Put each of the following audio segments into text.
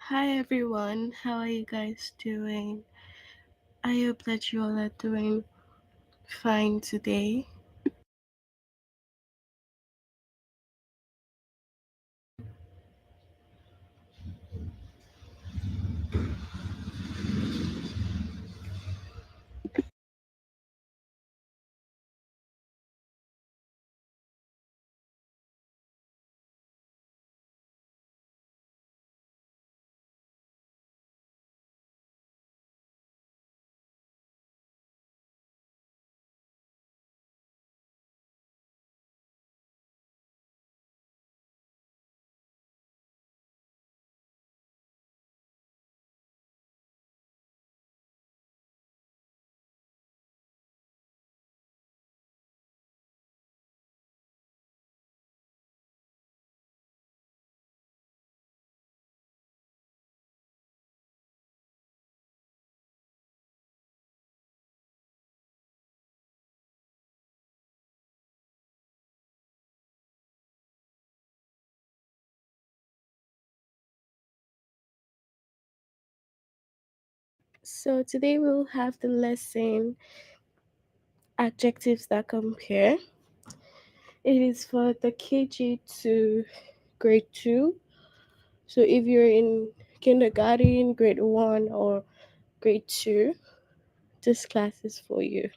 Hi everyone, how are you guys doing? I hope that you all are doing fine today. So today we'll have the lesson adjectives that compare. It is for the KG-2 grade 2. So if you're in kindergarten, grade 1 or grade 2, this class is for you.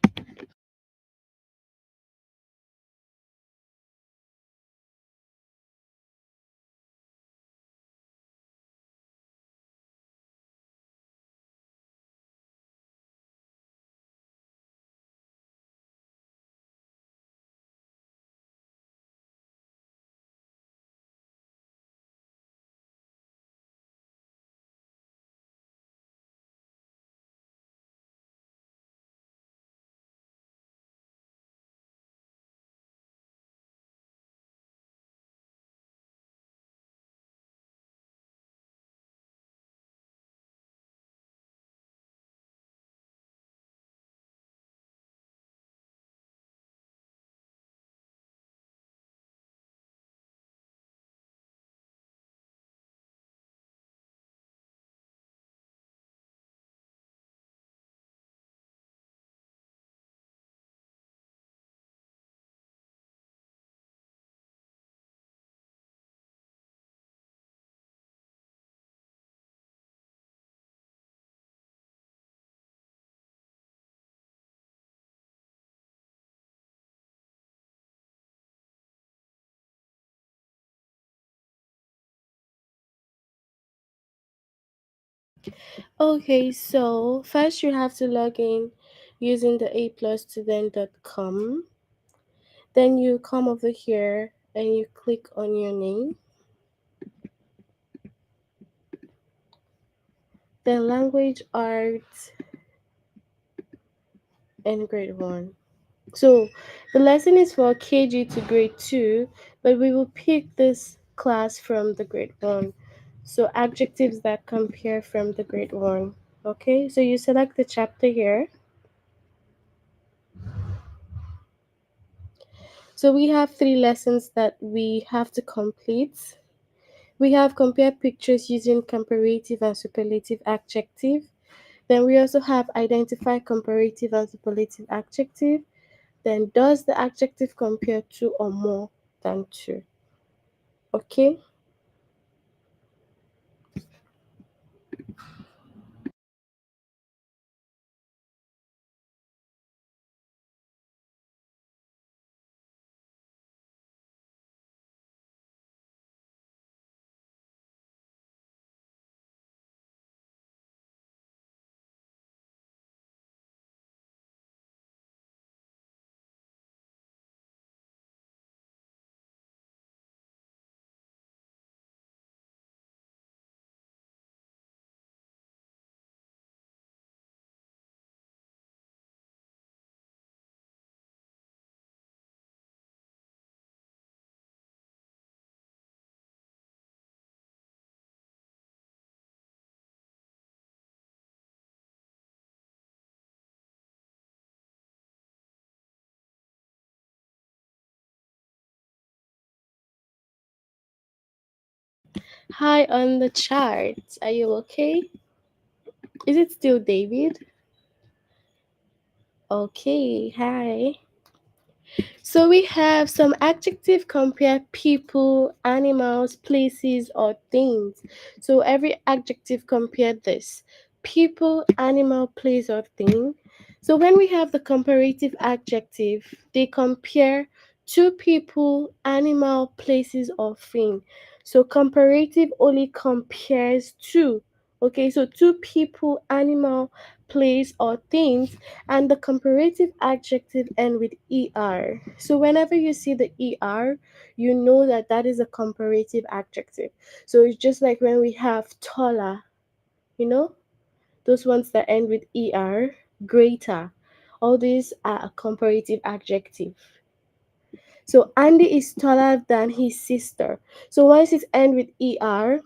Okay, so first you have to log in using the aplusstudent.com. Then you come over here and you click on your name. Then language arts and grade 1. So the lesson is for KG to grade 2, but we will pick this class from the grade 1. So adjectives that compare from the grade 1. Okay, so you select the chapter here. So we have 3 lessons that we have to complete. We have compare pictures using comparative and superlative adjective. Then we also have identify comparative and superlative adjective. Then does the adjective compare to or more than two? Okay. Hi on the chart. Are you okay? Is it still David? Okay, hi. So we have some adjective compare people, animals, places, or things. So every adjective compare this people, animal, place, or thing. So when we have the comparative adjective, they compare two people, animal, places, or thing. So comparative only compares two. Okay, so two people, animal, place, or things, and the comparative adjective end with er. So whenever you see the er, you know that that is a comparative adjective. So it's just like when we have taller, you know, those ones that end with er, greater. All these are a comparative adjective. So Andy is taller than his sister. So once it end with er,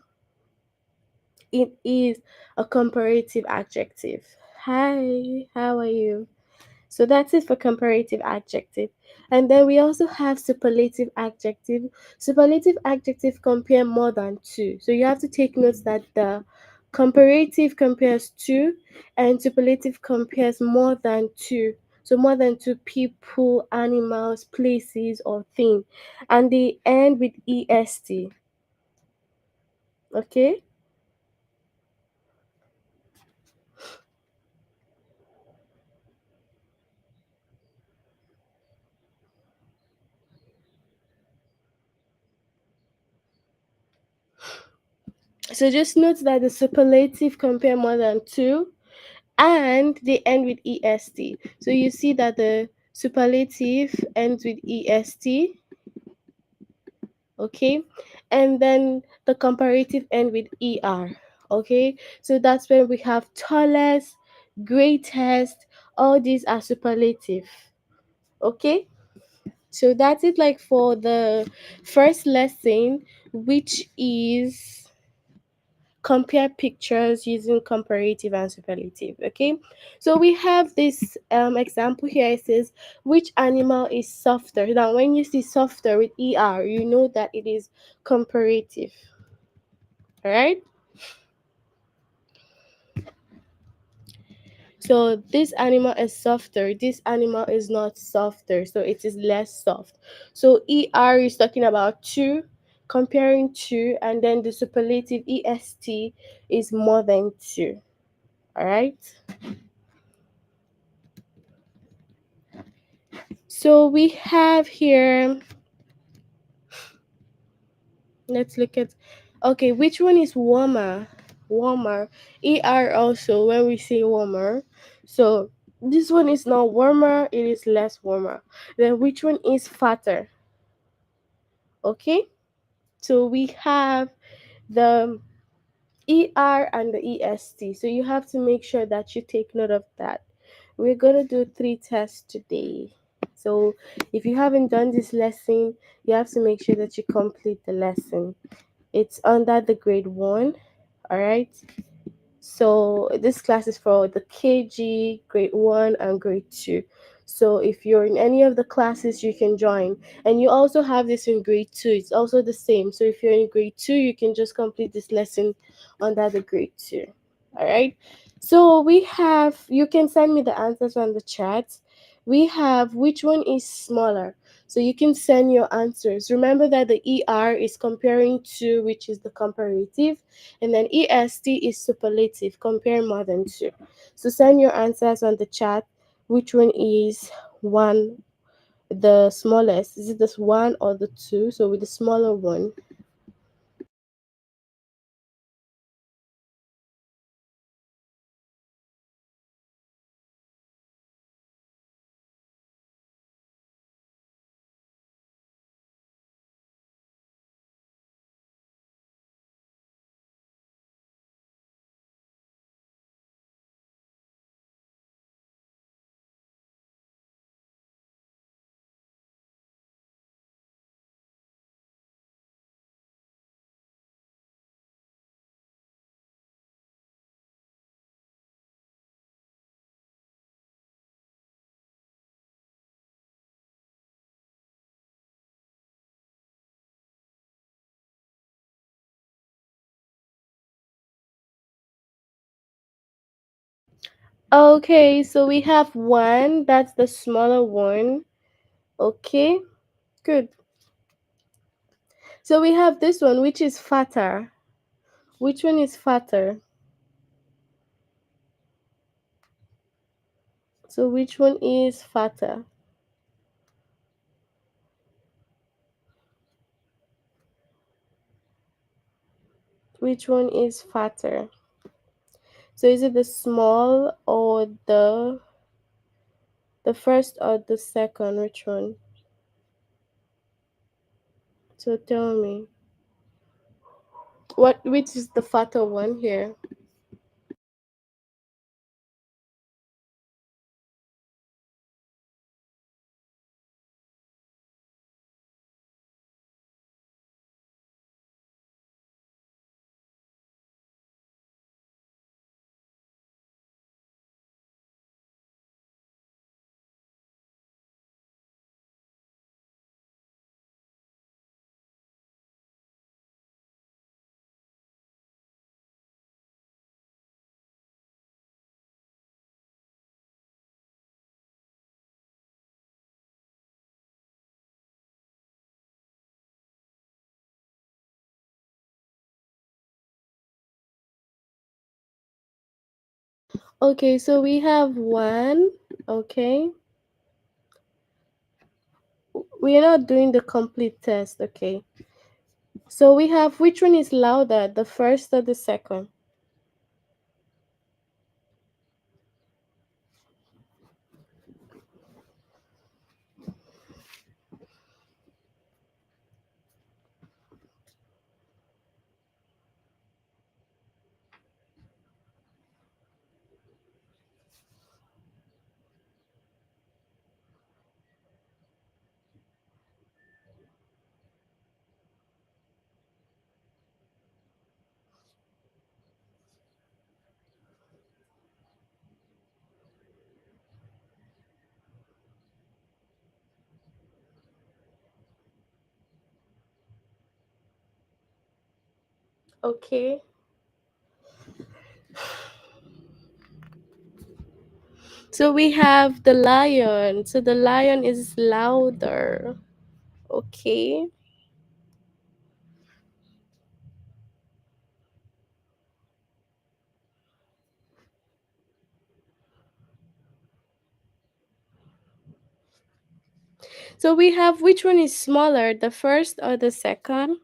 it is a comparative adjective. Hi, how are you? So that's it for comparative adjective. And then we also have superlative adjective. Superlative adjective compare more than two. So you have to take notes that the comparative compares two and superlative compares more than two. So more than two people, animals, places, or thing. And they end with est. Okay? So just note that the superlative compare more than two and they end with est. So you see that the superlative ends with est, okay, and then the comparative end with er, okay. So that's when we have tallest, greatest, all these are superlative, okay. So that's it, like for the first lesson, which is compare pictures using comparative and superlative. Okay, so we have this example here. It says which animal is softer. Now when you see softer with er, you know that it is comparative. All right, so this animal is softer, this animal is not softer, so it is less soft. So er is talking about two, comparing two, and then the superlative est is more than two. All right, so we have here, let's look at, okay, which one is warmer? Warmer. Er also when we say warmer. So this one is not warmer, it is less warmer. Then which one is fatter? Okay? So we have the er and the est. So you have to make sure that you take note of that. We're gonna do 3 tests today. So if you haven't done this lesson, you have to make sure that you complete the lesson. It's under the grade 1. All right. So this class is for the KG, grade 1 and grade 2. So if you're in any of the classes, you can join. And you also have this in grade 2. It's also the same. So if you're in grade 2, you can just complete this lesson under the grade 2. All right. So we have, you can send me the answers on the chat. We have which one is smaller. So you can send your answers. Remember that the ER is comparing to, which is the comparative, and then est is superlative, compare more than two. So send your answers on the chat. Which one is one, the smallest? Is it this one or the two? So with the smaller one. Okay, so we have one, that's the smaller one. Okay, good. So we have this one, which is fatter. Which one is fatter? So which one is fatter? Which one is fatter? So is it the small or the first or the second? Which one? So tell me. Which is the fatter one here? Okay, so we have one. Okay. We are not doing the complete test, okay? So we have which one is louder, the first or the second? Okay. So we have the lion. So the lion is louder. Okay. So we have which one is smaller, the first or the second?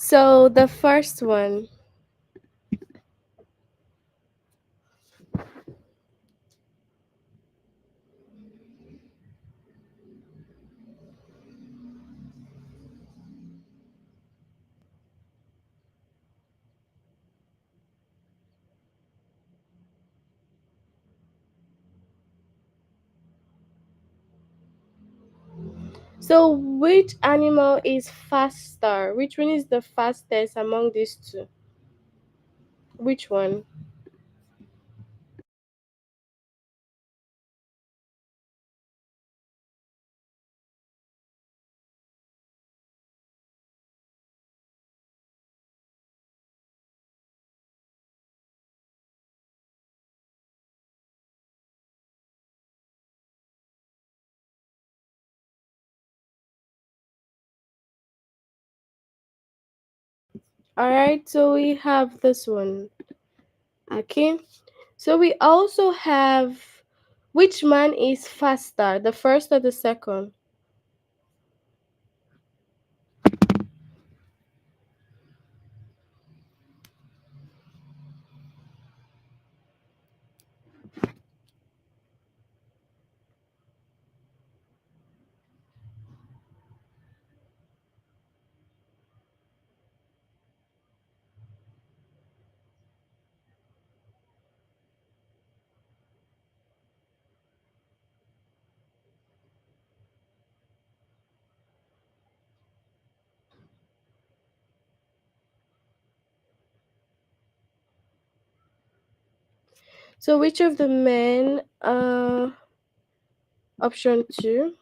So the first one. So which animal is faster? Which one is the fastest among these two? Which one? Alright, so we have this one. Okay. So we also have which man is faster, the first or the second? So which of the men option 2,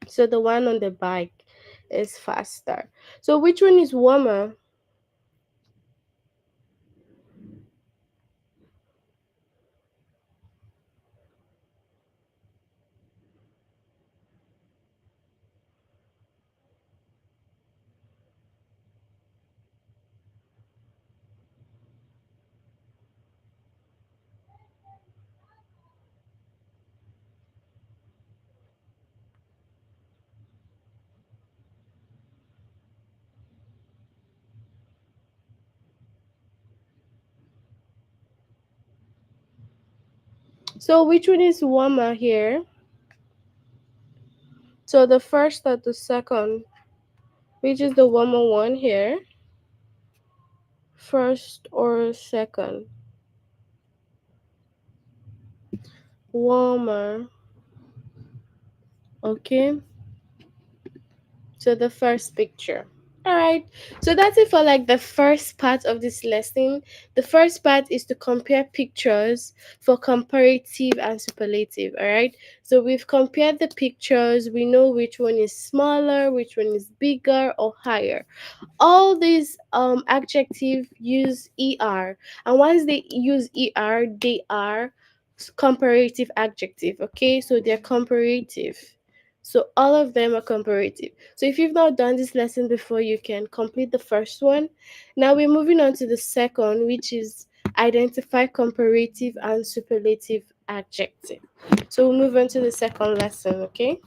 so the one on the bike, is faster? So which one is warmer? So which one is warmer here? So the first or the second? Which is the warmer one here? First or second? Warmer. Okay. So the first picture. All right. So that's it for like the first part of this lesson. The first part is to compare pictures for comparative and superlative. All right. So we've compared the pictures. We know which one is smaller, which one is bigger or higher. All these adjective use er, and once they use er, they are comparative adjective. Okay, so they're comparative. So all of them are comparative. So if you've not done this lesson before, you can complete the first one. Now we're moving on to the second, which is identify comparative and superlative adjective. So we'll move on to the second lesson. Okay,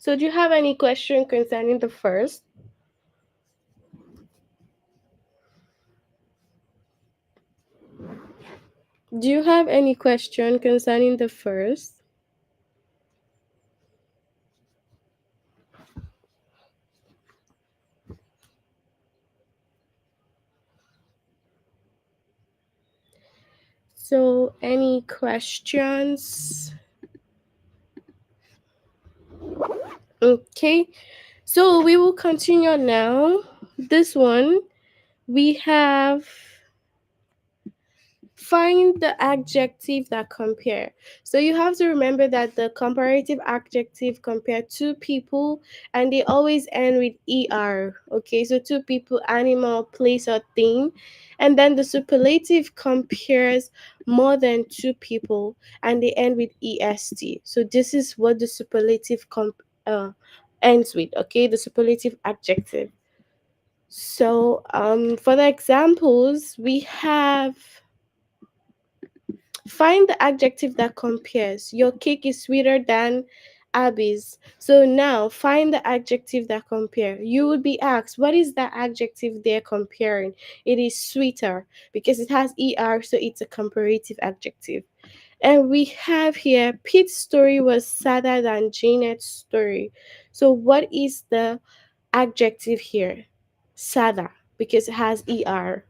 so do you have any question concerning the first? Do you have any question concerning the first? So, any questions? Okay, so we will continue now. This one we have find the adjective that compare. So you have to remember that the comparative adjective compare two people and they always end with er. Okay, so two people, animal, place, or thing. And then the superlative compares more than two people and they end with est. So this is what the superlative ends with. Okay, the superlative adjective. So for the examples we have, find the adjective that compares. Your cake is sweeter than Abby's. So now find the adjective that compare. You would be asked, what is that adjective they're comparing? It is sweeter because it has er, so it's a comparative adjective. And we have here Pete's story was sadder than Janet's story. So what is the adjective here? Sadder because it has er.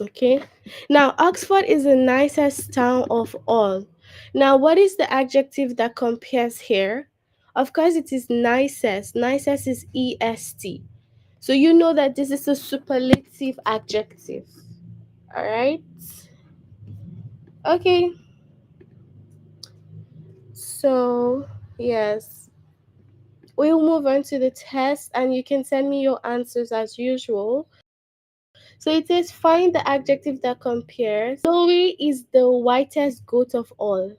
Okay. Now, Oxford is the nicest town of all. Now, what is the adjective that compares here? Of course, it is nicest. Nicest is est. So you know that this is a superlative adjective. All right. Okay. So, yes, we'll move on to the test and you can send me your answers as usual. So it says find the adjective that compares. Zoe is the whitest goat of all.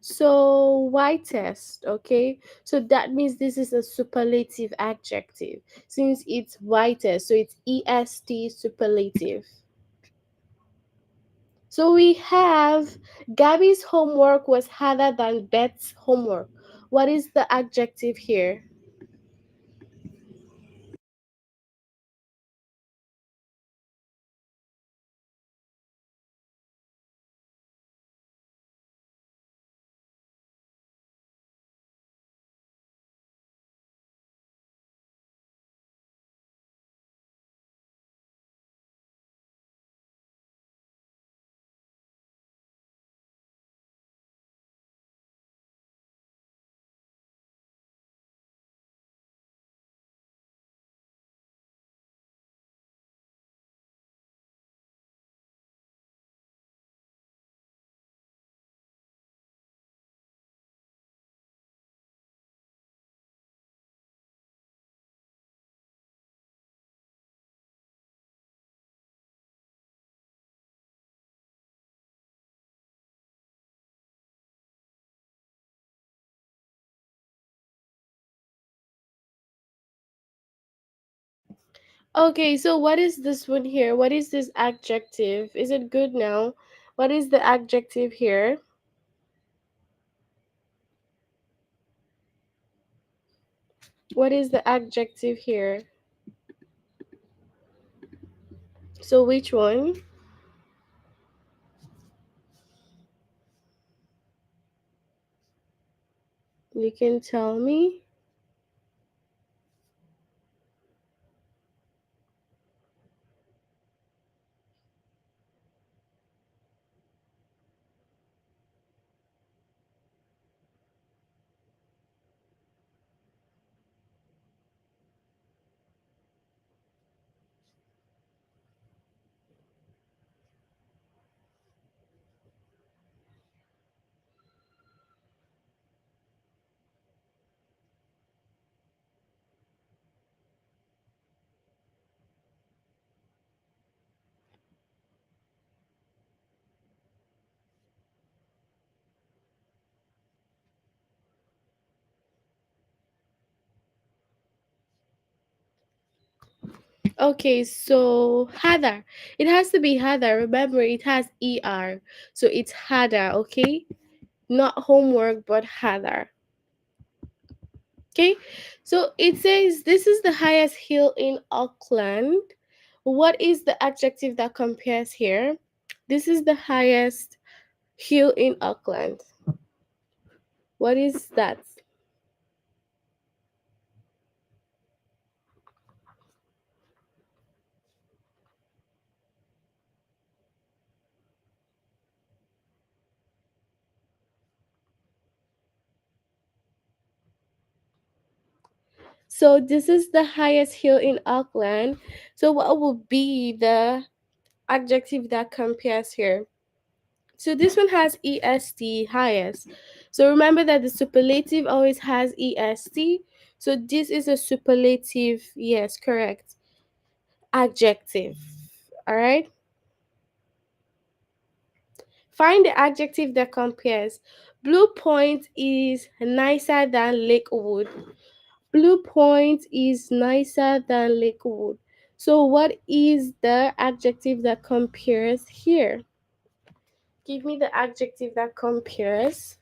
So whitest, okay? So that means this is a superlative adjective since it's whitest, so it's est superlative. So we have Gabby's homework was harder than Beth's homework. What is the adjective here? Okay, so what is this one here? What is this adjective? Is it good now? What is the adjective here? What is the adjective here? So which one? You can tell me. Okay, so harder. It has to be harder. Remember, it has er. So it's harder, okay? Not homework, but harder. Okay? So it says this is the highest hill in Auckland. What is the adjective that compares here? This is the highest hill in Auckland. What is that? So this is the highest hill in Auckland. So what would be the adjective that compares here? So this one has est highest. So remember that the superlative always has est. So this is a superlative. Yes, correct. Adjective. All right. Find the adjective that compares. Blue Point is nicer than Lakewood. Blue Point is nicer than Lakewood. So what is the adjective that compares here? Give me the adjective that compares.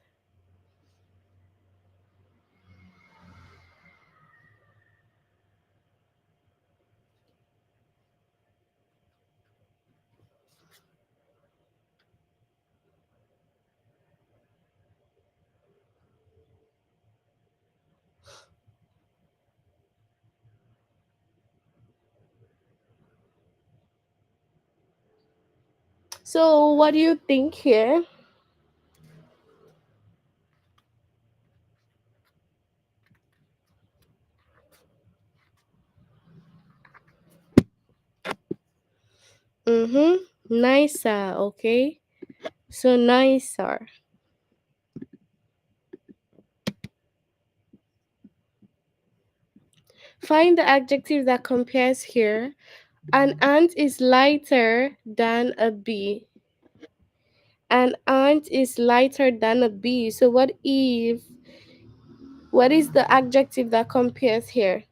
So what do you think here? Mm-hmm. Nicer, okay? So nicer. Find the adjective that compares here. An ant is lighter than a bee. An ant is lighter than a bee. So what is the adjective that compares here?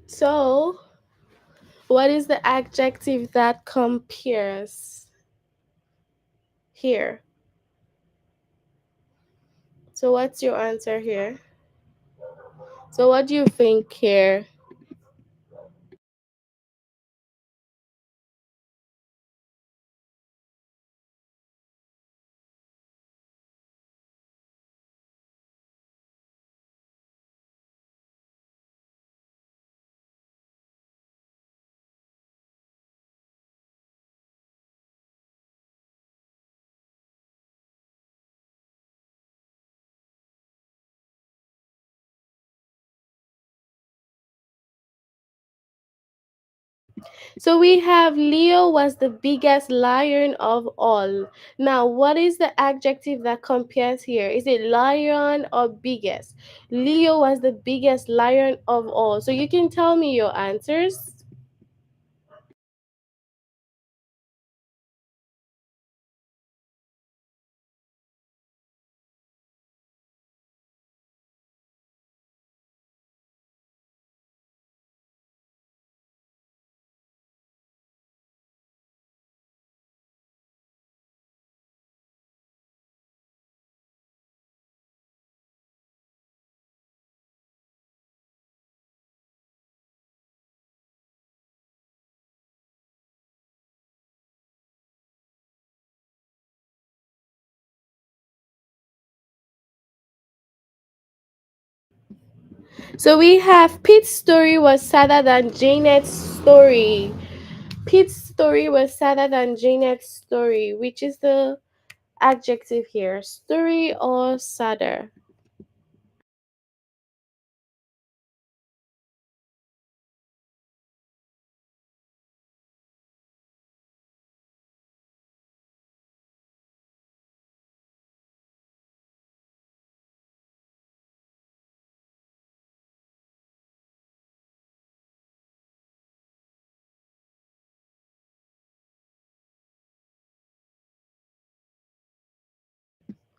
So what is the adjective that compares here? So what's your answer here? So what do you think here? So we have Leo was the biggest lion of all. Now, what is the adjective that compares here? Is it lion or biggest? Leo was the biggest lion of all. So you can tell me your answers. So we have Pete's story was sadder than Janet's story. Pete's story was sadder than Janet's story, which is the adjective here, story or sadder.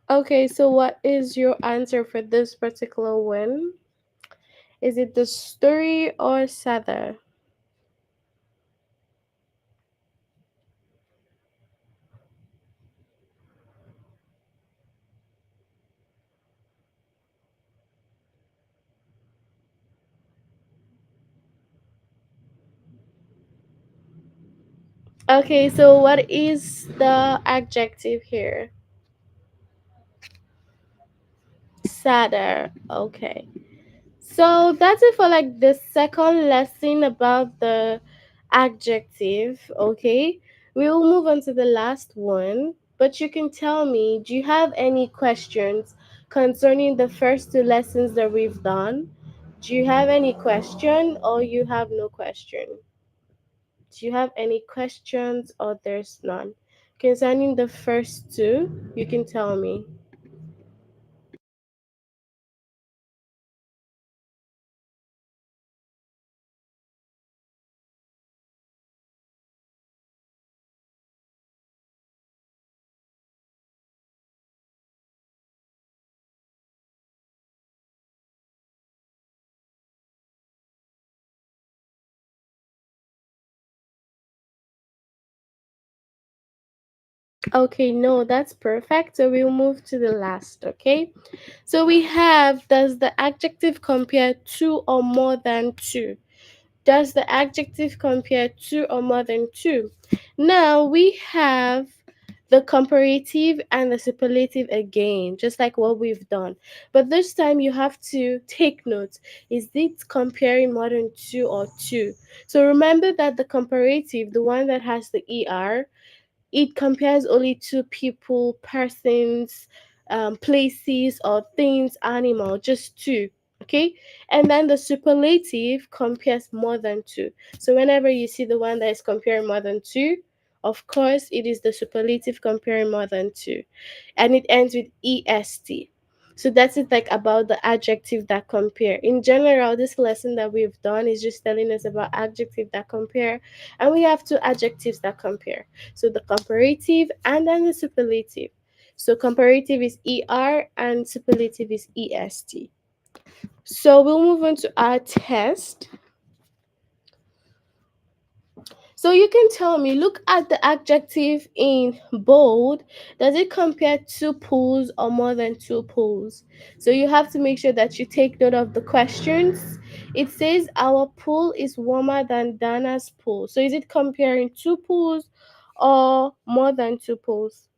Okay, so what is your answer for this particular one? Is it the story or sadder? Okay, so what is the adjective here? Sadder. Okay. So that's it for like the second lesson about the adjective. Okay. We will move on to the last one. But you can tell me, do you have any questions concerning the first two lessons that we've done? Do you have any question or you have no question? Do you have any questions or there's none? Concerning the first two, you can tell me. Okay, no, that's perfect. So we'll move to the last, okay? So we have, does the adjective compare to or more than two? Does the adjective compare to or more than two? Now we have the comparative and the superlative again, just like what we've done. But this time you have to take note. Is it comparing more than two or two? So remember that the comparative, the one that has the ER, it compares only to people, persons, places, or things, animal, just two. Okay, and then the superlative compares more than two. So whenever you see the one that is comparing more than two, of course, it is the superlative comparing more than two, and it ends with est. So that's it, like about the adjective that compare. In general, this lesson that we've done is just telling us about adjective that compare, and we have two adjectives that compare. So the comparative and then the superlative. So comparative is er and superlative is est. So we'll move on to our test. So you can tell me, look at the adjective in bold. Does it compare two pools or more than two pools? So you have to make sure that you take note of the questions. It says our pool is warmer than Dana's pool. So is it comparing two pools or more than two pools?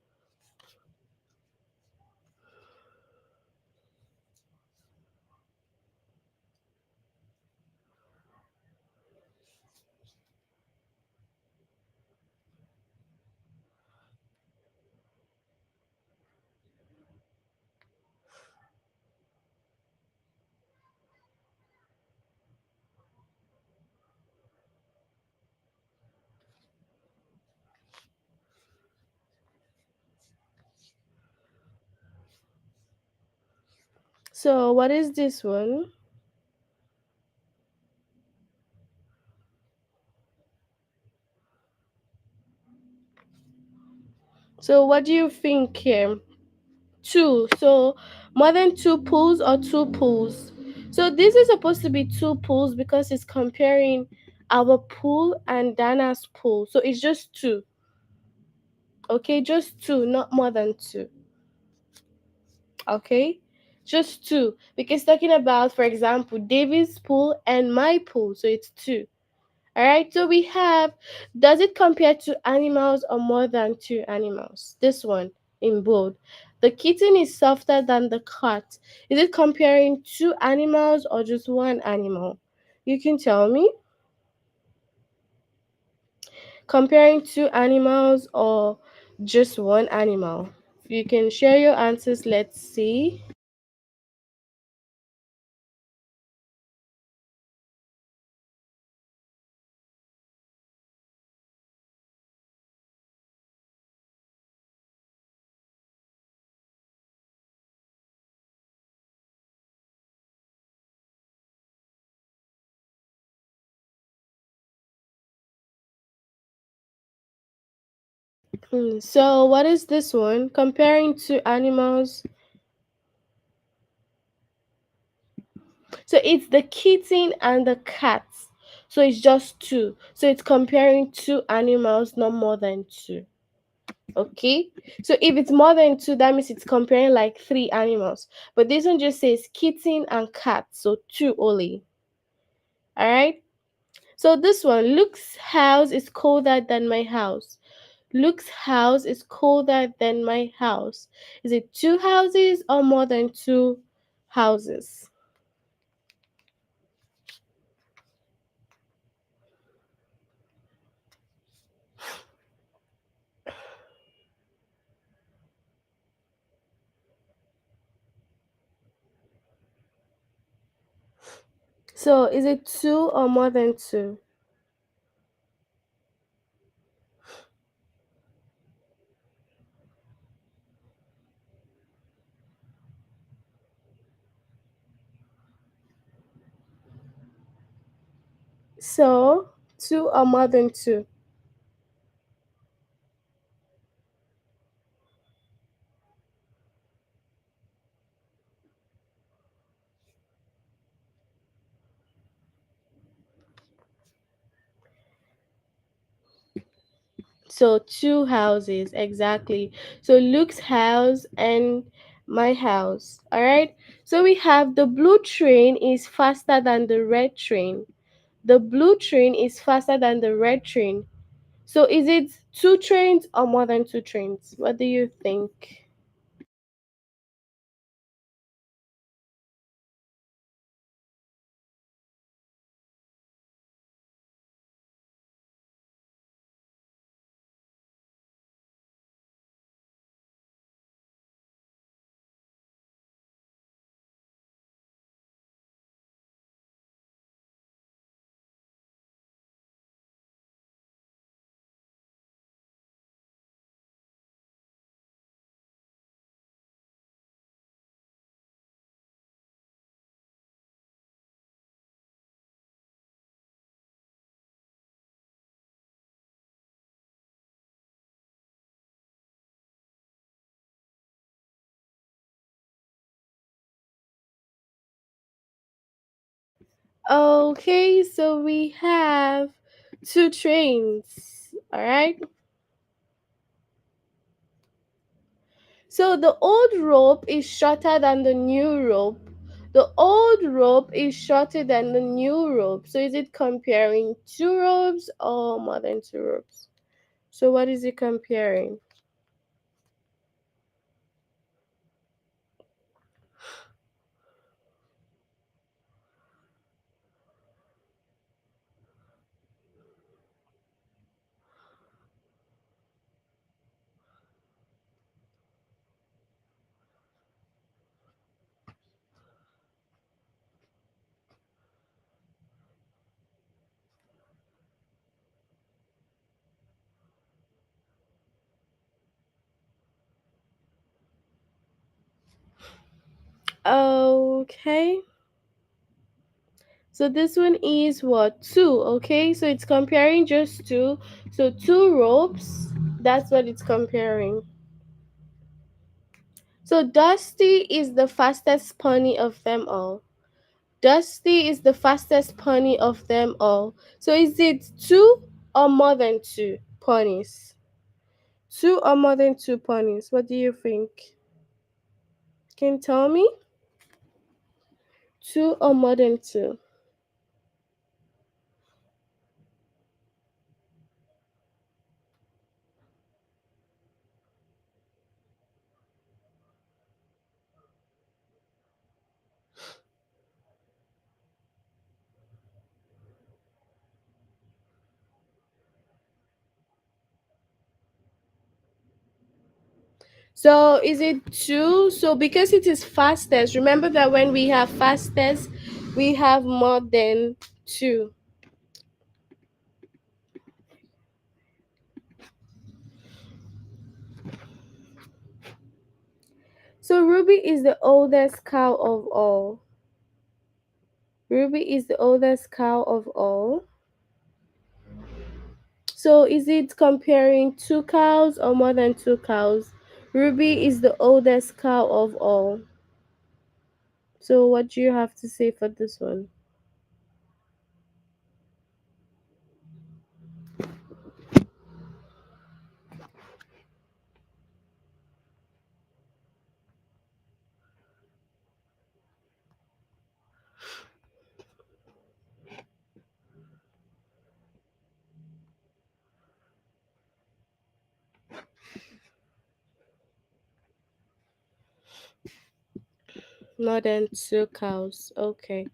So what is this one? So what do you think here? Two. So more than two pools or two pools. So this is supposed to be two pools because it's comparing our pool and Dana's pool. So it's just two. Okay, just two, not more than two. Okay, just two. Because talking about, for example, David's pool and my pool. So it's two. All right, so we have, does it compare to animals or more than two animals? This one in bold. The kitten is softer than the cat. Is it comparing two animals or just one animal? You can tell me. Comparing two animals or just one animal? You can share your answers. Let's see. So, what is this one? Comparing two animals. So it's the kitten and the cat. So it's just two. So it's comparing two animals, not more than two. Okay. So if it's more than two, that means it's comparing like three animals. But this one just says kitten and cat. So two only. All right. So this one, Luke's house is colder than my house. Luke's house is colder than my house. Is it two houses or more than two houses? So is it two or more than two? So two or more than two? So two houses, exactly. So Luke's house and my house. All right. So we have the blue train is faster than the red train. The blue train is faster than the red train. So is it two trains or more than two trains? What do you think? Okay, so we have two trains. All right. So the old rope is shorter than the new rope. The old rope is shorter than the new rope. So is it comparing two ropes or more than two ropes? So what is it comparing? Okay. So this one is what? Two, okay? So it's comparing just two. So two ropes, that's what it's comparing. So Dusty is the fastest pony of them all. Dusty is the fastest pony of them all. So is it two or more than two ponies? Two or more than two ponies? What do you think? Can you tell me? Two or more than two? So is it two? So because it is fastest, remember that when we have fastest, we have more than two. So Ruby is the oldest cow of all. Ruby is the oldest cow of all. So is it comparing two cows or more than two cows? Ruby is the oldest cow of all. So what do you have to say for this one? More than two cows. Okay.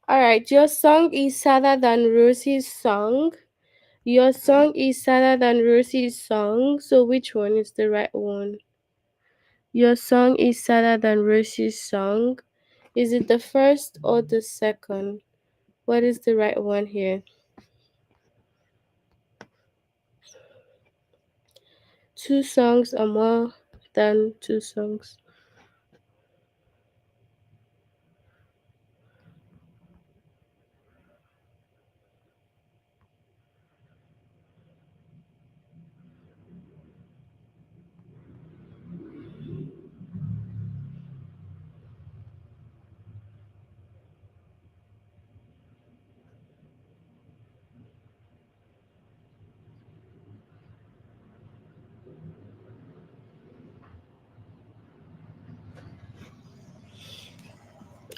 All right. Your song is sadder than Rosie's song. Your song is sadder than Rosie's song. So which one is the right one? Your song is sadder than Rosie's song. Is it the first or the second? What is the right one here? Two songs are more than two songs.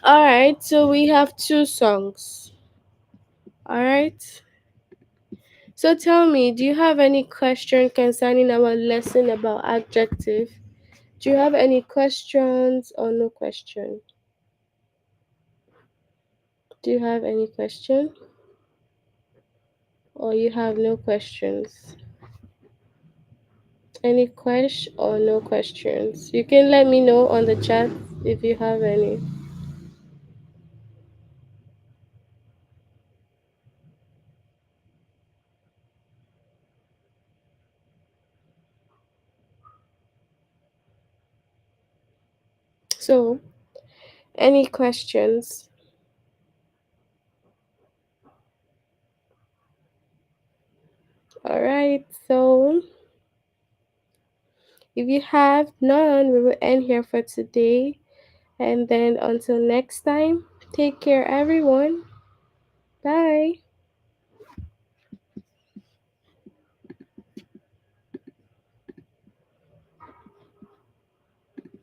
All right, so we have two songs. All right. So tell me, do you have any question concerning our lesson about adjective? Do you have any questions or no question? Do you have any question or you have no questions? Any question or no questions? You can let me know on the chat if you have any. So, any questions? All right. So, if you have none, we will end here for today. And then until next time, take care, everyone. Bye.